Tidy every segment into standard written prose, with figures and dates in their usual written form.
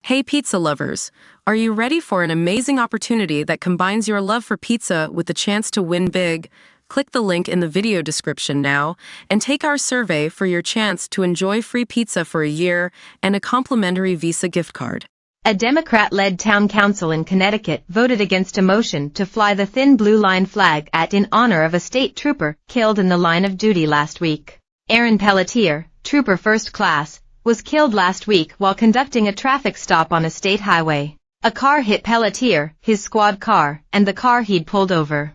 Hey pizza lovers, are you ready for an amazing opportunity that combines your love for pizza with the chance to win big? Click the link in the video description now and take our survey for your chance to enjoy free pizza for a year and a complimentary Visa gift card. A Democrat-led town council in Connecticut voted against a motion to fly the thin blue line flag in honor of a state trooper killed in the line of duty last week. Aaron Pelletier, Trooper First Class, was killed last week while conducting a traffic stop on a state highway. A car hit Pelletier, his squad car, and the car he'd pulled over.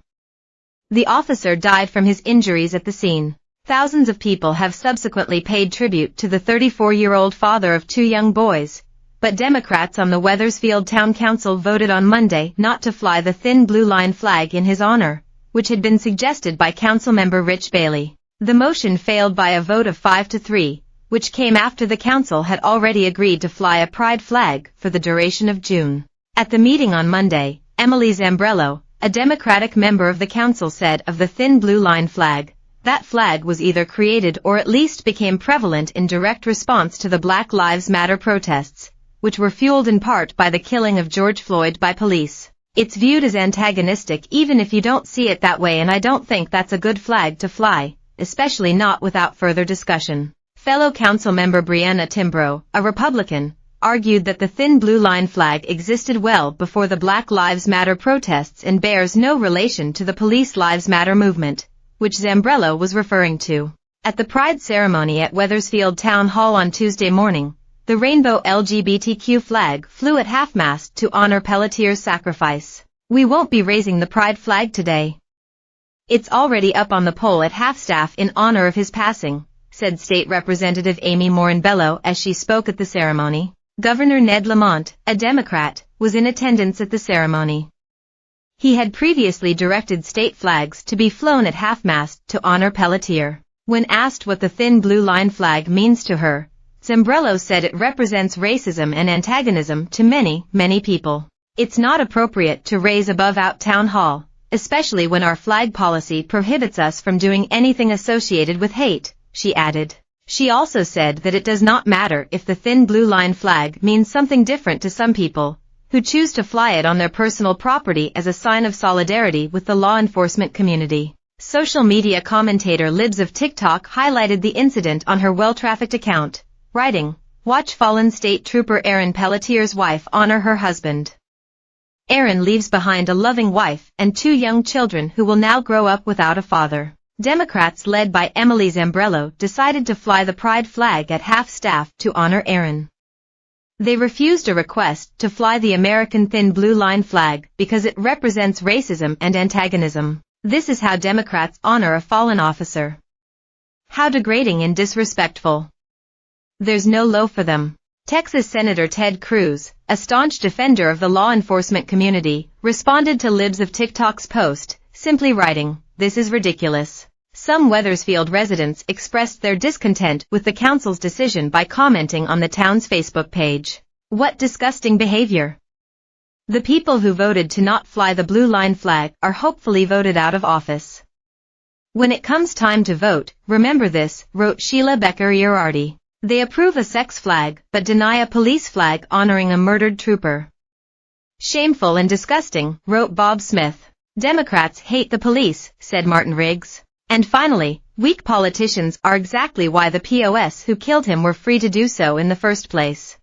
The officer died from his injuries at the scene. Thousands of people have subsequently paid tribute to the 34-year-old father of two young boys, but Democrats on the Wethersfield Town Council voted on Monday not to fly the thin blue line flag in his honor, which had been suggested by Councilmember Rich Bailey. The motion failed by a vote of 5-3, which came after the council had already agreed to fly a pride flag for the duration of June. At the meeting on Monday, Emily Zambrello, a Democratic member of the council, said of the thin blue line flag, that flag was either created or at least became prevalent in direct response to the Black Lives Matter protests, which were fueled in part by the killing of George Floyd by police. It's viewed as antagonistic even if you don't see it that way, and I don't think that's a good flag to fly, especially not without further discussion. Fellow council member Brianna Timbrow, a Republican, argued that the thin blue line flag existed well before the Black Lives Matter protests and bears no relation to the Police Lives Matter movement, which Zambrello was referring to. At the Pride ceremony at Wethersfield Town Hall on Tuesday morning, the rainbow LGBTQ flag flew at half-mast to honor Pelletier's sacrifice. "We won't be raising the Pride flag today. It's already up on the pole at half-staff in honor of his passing," said State Representative Amy Morin-Bello as she spoke at the ceremony. Governor Ned Lamont, a Democrat, was in attendance at the ceremony. He had previously directed state flags to be flown at half-mast to honor Pelletier. When asked what the thin blue line flag means to her, Zambrello said it represents racism and antagonism to many, many people. "It's not appropriate to raise above out town hall, especially when our flag policy prohibits us from doing anything associated with hate," she added. She also said that it does not matter if the thin blue line flag means something different to some people, who choose to fly it on their personal property as a sign of solidarity with the law enforcement community. Social media commentator Libs of TikTok highlighted the incident on her well-trafficked account, writing, "Watch fallen state trooper Aaron Pelletier's wife honor her husband. Aaron leaves behind a loving wife and two young children who will now grow up without a father." Democrats led by Emily Zambrello decided to fly the Pride flag at half-staff to honor Aaron. They refused a request to fly the American thin blue line flag because it represents racism and antagonism. This is how Democrats honor a fallen officer. How degrading and disrespectful. There's no low for them. Texas Senator Ted Cruz, a staunch defender of the law enforcement community, responded to Libs of TikTok's post, simply writing, "This is ridiculous." Some Wethersfield residents expressed their discontent with the council's decision by commenting on the town's Facebook page. "What disgusting behavior. The people who voted to not fly the blue line flag are hopefully voted out of office. When it comes time to vote, remember this," wrote Sheila Becker-Ierardi. "They approve a sex flag but deny a police flag honoring a murdered trooper. Shameful and disgusting," wrote Bob Smith. "Democrats hate the police," said Martin Riggs. And finally, weak politicians are exactly why the POS who killed him were free to do so in the first place.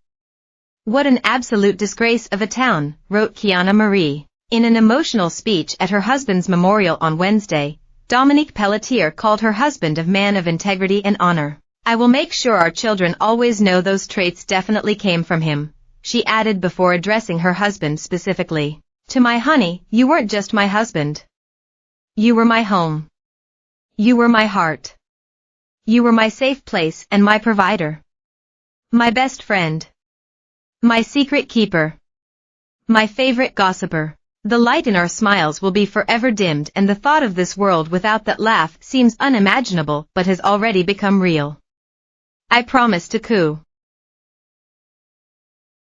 "What an absolute disgrace of a town," wrote Kiana Marie. In an emotional speech at her husband's memorial on Wednesday, Dominique Pelletier called her husband a man of integrity and honor. "I will make sure our children always know those traits definitely came from him," she added before addressing her husband specifically. "To my honey, you weren't just my husband. You were my home. You were my heart. You were my safe place and my provider. My best friend. My secret keeper. My favorite gossiper. The light in our smiles will be forever dimmed, and the thought of this world without that laugh seems unimaginable but has already become real. I promise to coo."